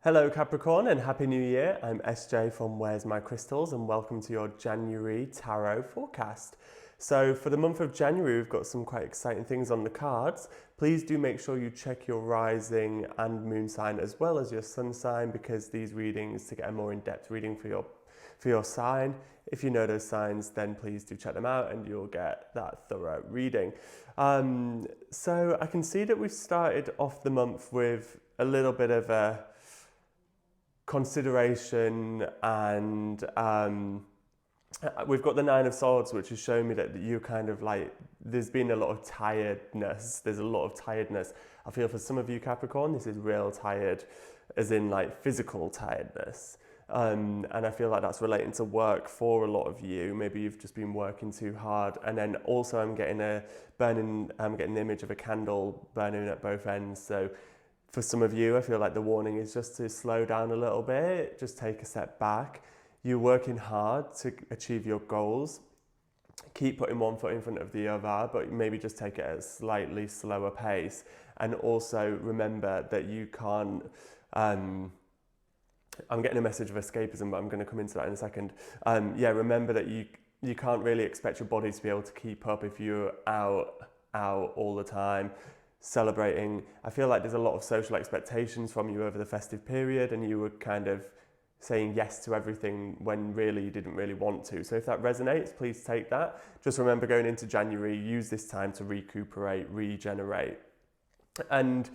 Hello Capricorn and Happy New Year. I'm SJ from Where's My Crystals and welcome to your January tarot forecast. So for the month of January, we've got some quite exciting things on the cards. Please do make sure you check your rising and moon sign as well as your sun sign, because these readings, to get a more in-depth reading for your sign, if you know those signs, then please do check them out and you'll get that thorough reading. So I can see that we've started off the month with a little bit of a consideration, and we've got the Nine of Swords, which has shown me that you kind of like, there's been a lot of tiredness. There's a lot of tiredness. I feel for some of you Capricorn, this is real tired, as in like physical tiredness. And I feel like that's relating to work for a lot of you. Maybe you've just been working too hard. And then also I'm getting the image of a candle burning at both ends. So for some of you, I feel like the warning is just to slow down a little bit, just take a step back. You're working hard to achieve your goals. Keep putting one foot in front of the other, but maybe just take it at a slightly slower pace. And also remember that you can't, I'm getting a message of escapism, but I'm going to come into that in a second. Remember that you can't really expect your body to be able to keep up if you're out all the time, celebrating. I feel like there's a lot of social expectations from you over the festive period, and you were kind of saying yes to everything when really you didn't really want to. So if that resonates, please take that. Just remember, going into January, use this time to recuperate, regenerate. And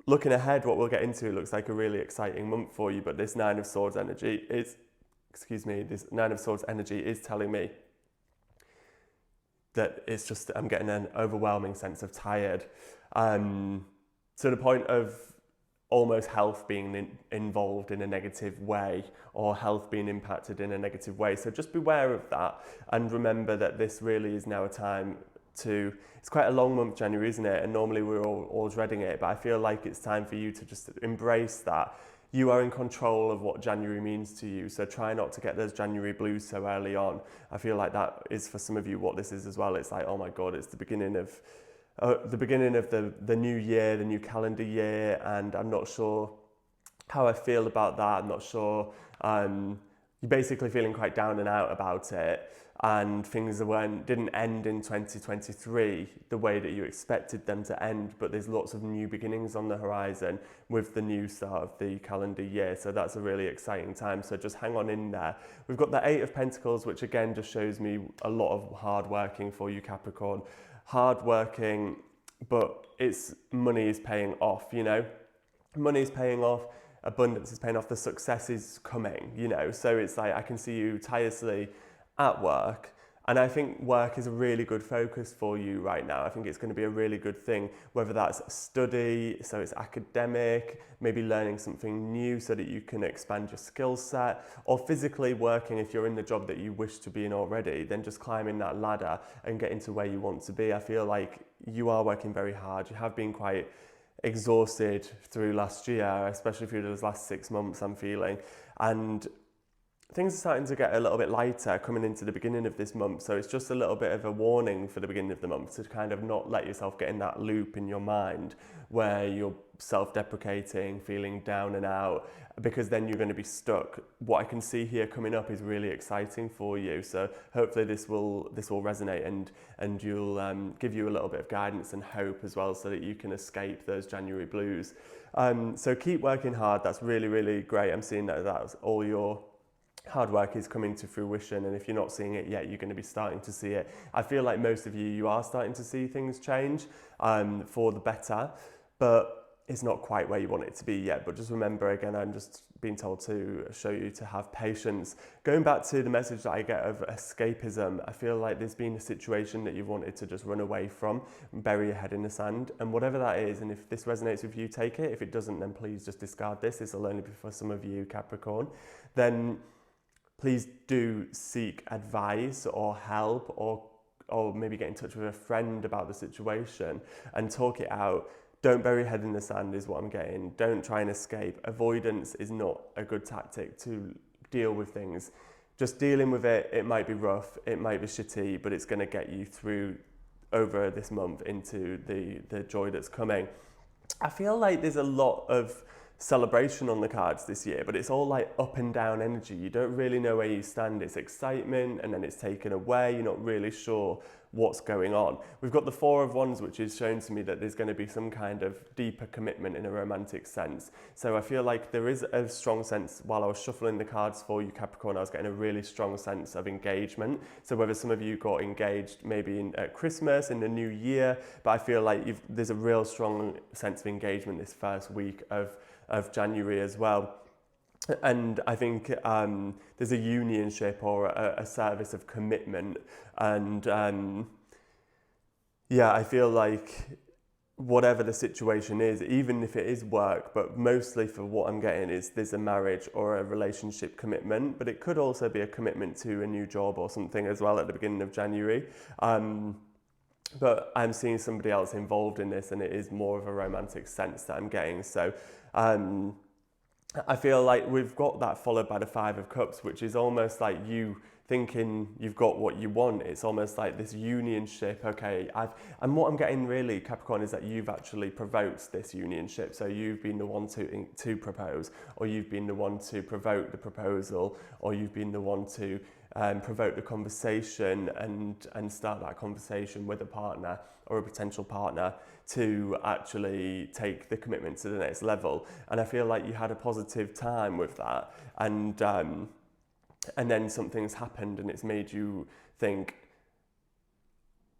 looking ahead, what we'll get into looks like a really exciting month for you, but this Nine of Swords energy is telling me that it's just, I'm getting an overwhelming sense of tired, to the point of almost health being involved in a negative way, or health being impacted in a negative way. So just beware of that, and remember that this really is now a time to, it's quite a long month, January, isn't it? And normally we're all dreading it, but I feel like it's time for you to just embrace that. You are in control of what January means to you, so try not to get those January blues so early on. I feel like that is for some of you what this is as well. It's like, oh my God, it's the beginning of the new year, the new calendar year, and I'm not sure how I feel about that. I'm not sure. You're basically feeling quite down and out about it, and things didn't end in 2023 the way that you expected them to end, but there's lots of new beginnings on the horizon with the new start of the calendar year, so that's a really exciting time, so just hang on in there. We've got the Eight of Pentacles, which again just shows me a lot of hard working for you Capricorn. Hard working, but money is paying off, you know? Money is paying off, abundance is paying off, the success is coming, you know? So it's like, I can see you tirelessly at work, and I think work is a really good focus for you right now. I think it's going to be a really good thing, whether that's study, so it's academic, maybe learning something new so that you can expand your skill set, or physically working. If you're in the job that you wish to be in already, then just climbing that ladder and getting to where you want to be. I feel like you are working very hard. You have been quite exhausted through last year, especially through those last 6 months, I'm feeling, and things are starting to get a little bit lighter coming into the beginning of this month. So it's just a little bit of a warning for the beginning of the month to kind of not let yourself get in that loop in your mind where you're self-deprecating, feeling down and out, because then you're going to be stuck. What I can see here coming up is really exciting for you. So hopefully this will resonate, and you'll give you a little bit of guidance and hope as well, so that you can escape those January blues. So keep working hard. That's really, really great. I'm seeing that that's all your hard work is coming to fruition, and if you're not seeing it yet, you're going to be starting to see it. I feel like most of you are starting to see things change for the better, but it's not quite where you want it to be yet. But just remember, again, I'm just being told to show you to have patience. Going back to the message that I get of escapism, I feel like there's been a situation that you've wanted to just run away from, bury your head in the sand, and whatever that is, and if this resonates with you, take it. If it doesn't, then please just discard this. This will only be for some of you Capricorn. Then please do seek advice or help, or maybe get in touch with a friend about the situation and talk it out. Don't bury your head in the sand is what I'm getting. Don't try and escape. Avoidance is not a good tactic to deal with things. Just dealing with it, it might be rough, it might be shitty, but it's going to get you through over this month into the joy that's coming. I feel like there's a lot of celebration on the cards this year, but it's all like up and down energy. You don't really know where you stand. It's excitement and then it's taken away. You're not really sure what's going on. We've got the Four of Wands, which is shown to me that there's going to be some kind of deeper commitment in a romantic sense. So I feel like there is a strong sense, while I was shuffling the cards for you, Capricorn, I was getting a really strong sense of engagement. So whether some of you got engaged maybe at Christmas, in the new year, but I feel like there's a real strong sense of engagement this first week of January as well. And I think there's a unionship or a service of commitment. And I feel like whatever the situation is, even if it is work, but mostly for what I'm getting is there's a marriage or a relationship commitment, but it could also be a commitment to a new job or something as well at the beginning of January. But I'm seeing somebody else involved in this, and it is more of a romantic sense that I'm getting. So I feel like we've got that followed by the Five of Cups, which is almost like you thinking you've got what you want. It's almost like this unionship. Okay, and what I'm getting really, Capricorn, is that you've actually provoked this unionship. So you've been the one to propose, or you've been the one to provoke the proposal, or you've been the one to provoke the conversation and start that conversation with a partner or a potential partner to actually take the commitment to the next level. And I feel like you had a positive time with that, and then something's happened and it's made you think,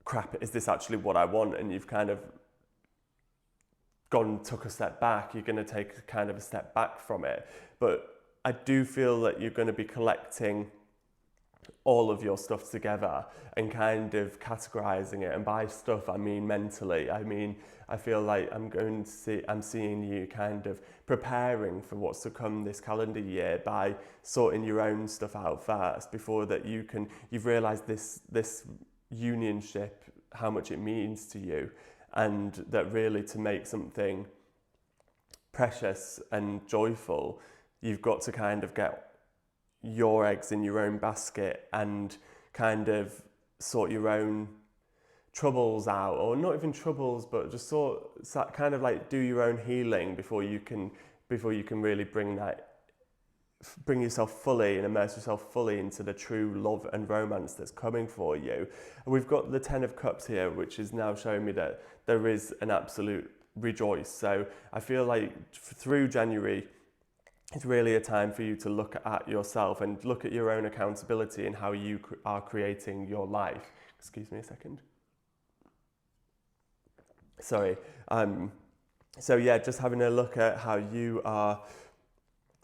crap, is this actually what I want? And you've kind of took a step back. You're going to take kind of a step back from it. But I do feel that you're going to be collecting all of your stuff together and kind of categorizing it. And by stuff, I mean mentally. I mean, I feel like I'm seeing you kind of preparing for what's to come this calendar year by sorting your own stuff out first before that you've realized this unionship, how much it means to you, and that really to make something precious and joyful, you've got to kind of get your eggs in your own basket and kind of sort your own troubles out, or not even troubles, but just kind of like do your own healing before you can really bring yourself fully and immerse yourself fully into the true love and romance that's coming for you. And we've got the Ten of Cups here, which is now showing me that there is an absolute rejoice. So I feel like through January, it's really a time for you to look at yourself and look at your own accountability and how you are creating your life. Excuse me a second. Sorry. So yeah, just having a look at how you are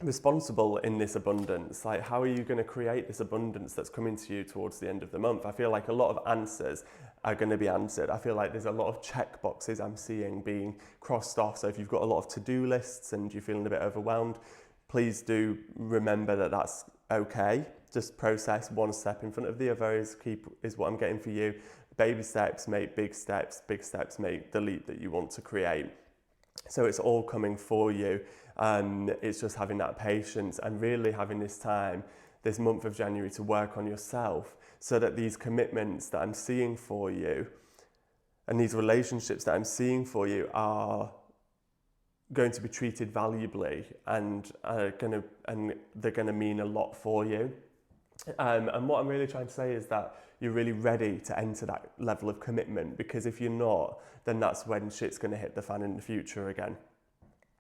responsible in this abundance. Like, how are you going to create this abundance that's coming to you towards the end of the month? I feel like a lot of answers are going to be answered. I feel like there's a lot of check boxes I'm seeing being crossed off. So if you've got a lot of to-do lists and you're feeling a bit overwhelmed, please do remember that that's okay. Just process one step in front of the other is what I'm getting for you. Baby steps make big steps make the leap that you want to create. So it's all coming for you. It's just having that patience and really having this time, this month of January, to work on yourself so that these commitments that I'm seeing for you and these relationships that I'm seeing for you are going to be treated valuably and they're going to mean a lot for you. And what I'm really trying to say is that you're really ready to enter that level of commitment, because if you're not, then that's when shit's going to hit the fan in the future again.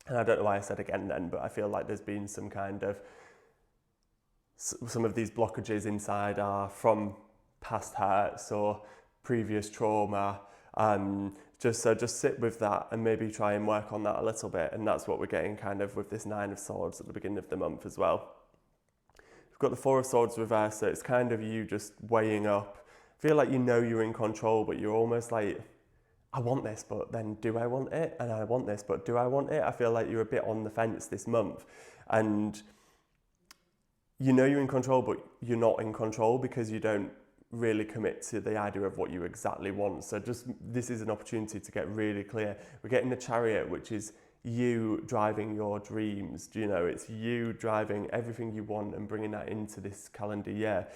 And I don't know why I said again then, but I feel like there's been some of these blockages inside are from past hurts or previous trauma. Just sit with that and maybe try and work on that a little bit. And that's what we're getting kind of with this Nine of Swords at the beginning of the month as well. We've got the Four of Swords reversed, so it's kind of you just weighing up. Feel like you know you're in control, but you're almost like, I want this, but then do I want it? And I want this, but do I want it? I feel like you're a bit on the fence this month. And you know you're in control, but you're not in control because you don't really commit to the idea of what you exactly want. So this is an opportunity to get really clear. We're getting the Chariot, which is you driving your dreams. It's you driving everything you want and bringing that into this calendar year.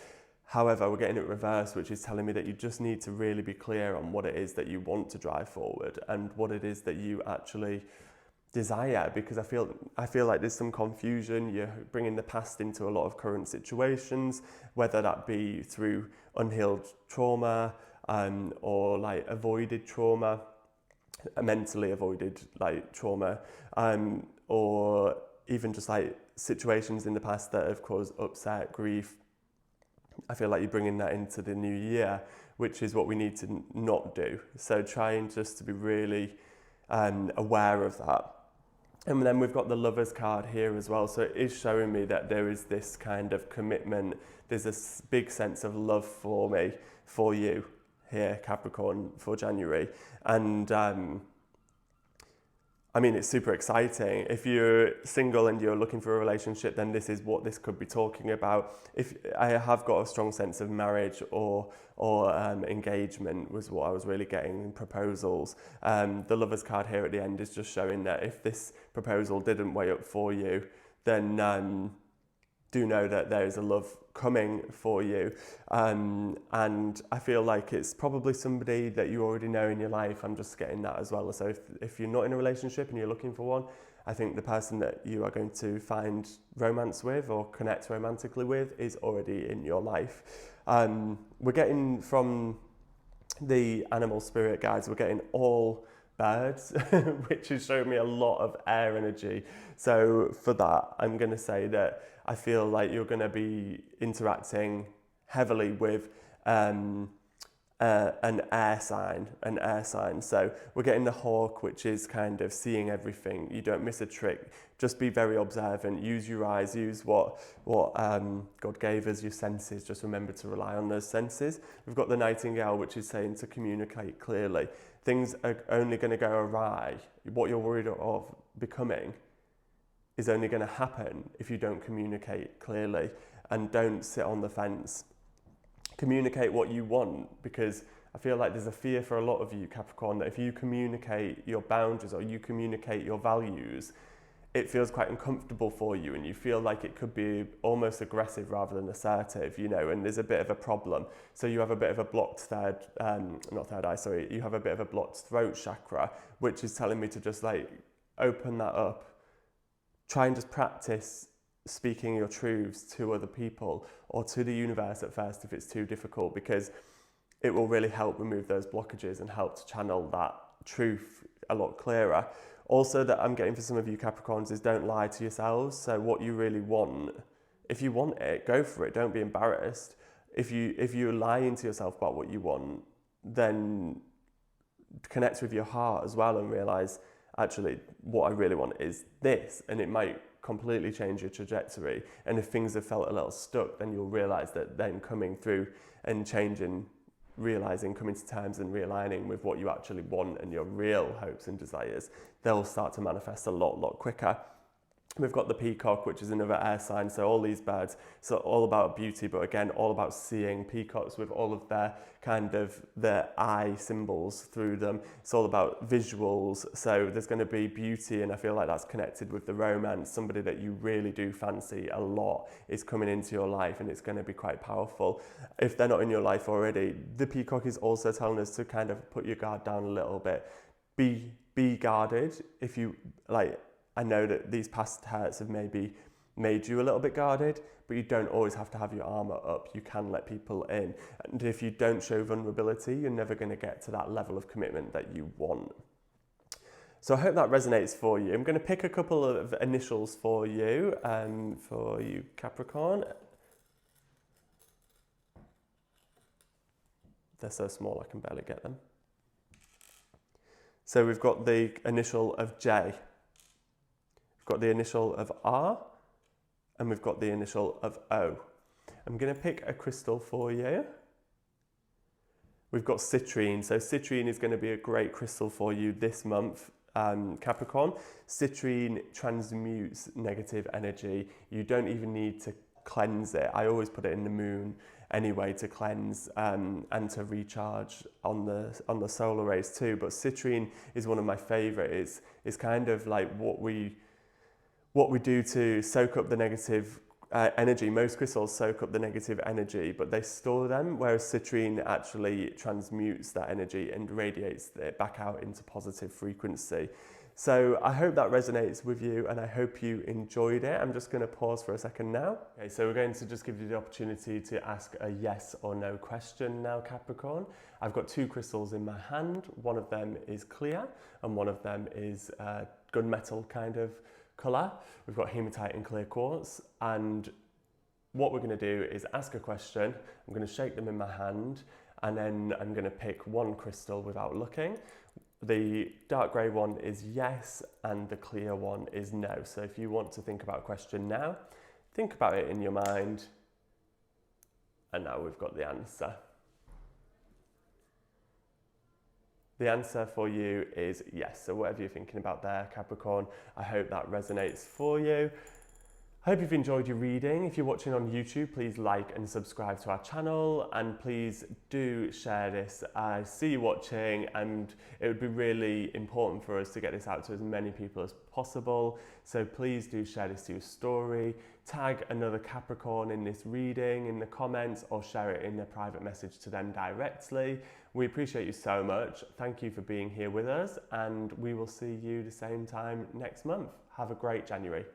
However, we're getting it reversed, which is telling me that you just need to really be clear on what it is that you want to drive forward and what it is that you actually desire, because I feel like there's some confusion. You're bringing the past into a lot of current situations, whether that be through unhealed trauma, or like avoided trauma, mentally avoided like trauma, or even just like situations in the past that have caused upset, grief. I feel like you're bringing that into the new year, which is what we need to not do. So trying just to be really aware of that. And then we've got the Lovers card here as well. So it is showing me that there is this kind of commitment. There's this big sense of love for me, for you here, Capricorn, for January. And I mean, it's super exciting. If you're single and you're looking for a relationship, then this is what this could be talking about. If I have got a strong sense of marriage or engagement was what I was really getting in proposals. The Lovers card here at the end is just showing that if this proposal didn't weigh up for you, then do know that there is a love coming for you. And I feel like it's probably somebody that you already know in your life. I'm just getting that as well. So if you're not in a relationship and you're looking for one, I think the person that you are going to find romance with or connect romantically with is already in your life. We're getting from the animal spirit guides, we're getting all birds, which is showing me a lot of air energy. So for that, I'm going to say that I feel like you're going to be interacting heavily with an air sign. So we're getting the hawk, which is kind of seeing everything. You don't miss a trick. Just be very observant. Use your eyes. Use what God gave us, your senses. Just remember to rely on those senses. We've got the nightingale, which is saying to communicate clearly. Things are only going to go awry. What you're worried of becoming is only going to happen if you don't communicate clearly and don't sit on the fence. Communicate what you want, because I feel like there's a fear for a lot of you, Capricorn, that if you communicate your boundaries or you communicate your values, it feels quite uncomfortable for you and you feel like it could be almost aggressive rather than assertive, you know, and there's a bit of a problem. So you have a bit of a blocked you have a bit of a blocked throat chakra, which is telling me to just like open that up. Try and just practice speaking your truths to other people or to the universe at first if it's too difficult, because it will really help remove those blockages and help to channel that truth a lot clearer. Also, that I'm getting for some of you Capricorns is don't lie to yourselves. So what you really want, if you want it, go for it. Don't be embarrassed. If you're lying to yourself about what you want, then connect with your heart as well and realize, actually, what I really want is this, and it might completely change your trajectory. And if things have felt a little stuck, then you'll realize that then coming through and changing, realizing, coming to terms and realigning with what you actually want and your real hopes and desires, they'll start to manifest a lot quicker. We've got the peacock, which is another air sign. So all these birds, so all about beauty, but again, all about seeing. Peacocks with all of their kind of their eye symbols through them. It's all about visuals. So there's going to be beauty, and I feel like that's connected with the romance. Somebody that you really do fancy a lot is coming into your life, and it's going to be quite powerful. If they're not in your life already, the peacock is also telling us to kind of put your guard down a little bit. Be guarded. If you like, I know that these past hurts have maybe made you a little bit guarded, but you don't always have to have your armor up. You can let people in. And if you don't show vulnerability, you're never going to get to that level of commitment that you want. So I hope that resonates for you. I'm going to pick a couple of initials for you Capricorn. They're so small I can barely get them. So we've got the initial of J. We've got the initial of R, and we've got the initial of O. I'm going to pick a crystal for you. We've got citrine. So citrine is going to be a great crystal for you this month, Capricorn. Citrine transmutes negative energy. You don't even need to cleanse it. I always put it in the moon anyway to cleanse and to recharge on the solar rays too. But citrine is one of my favourite. It's kind of like what we do to soak up the negative energy. Most crystals soak up the negative energy, but they store them, whereas citrine actually transmutes that energy and radiates it back out into positive frequency. So I hope that resonates with you and I hope you enjoyed it. I'm just going to pause for a second now. Okay, so we're going to just give you the opportunity to ask a yes or no question now, Capricorn. I've got 2 crystals in my hand. One of them is clear and one of them is gunmetal kind of colour. We've got hematite and clear quartz, and what we're going to do is ask a question. I'm going to shake them in my hand and then I'm going to pick one crystal without looking. The dark grey one is yes and the clear one is no. So if you want to think about a question now, think about it in your mind. And now we've got the answer. The answer for you is yes. So whatever you're thinking about there, Capricorn, I hope that resonates for you. I hope you've enjoyed your reading. If you're watching on YouTube, please like and subscribe to our channel, and please do share this. I see you watching, and it would be really important for us to get this out to as many people as possible. So please do share this to your story, tag another Capricorn in this reading in the comments, or share it in a private message to them directly. We appreciate you so much. Thank you for being here with us, and we will see you the same time next month. Have a great January.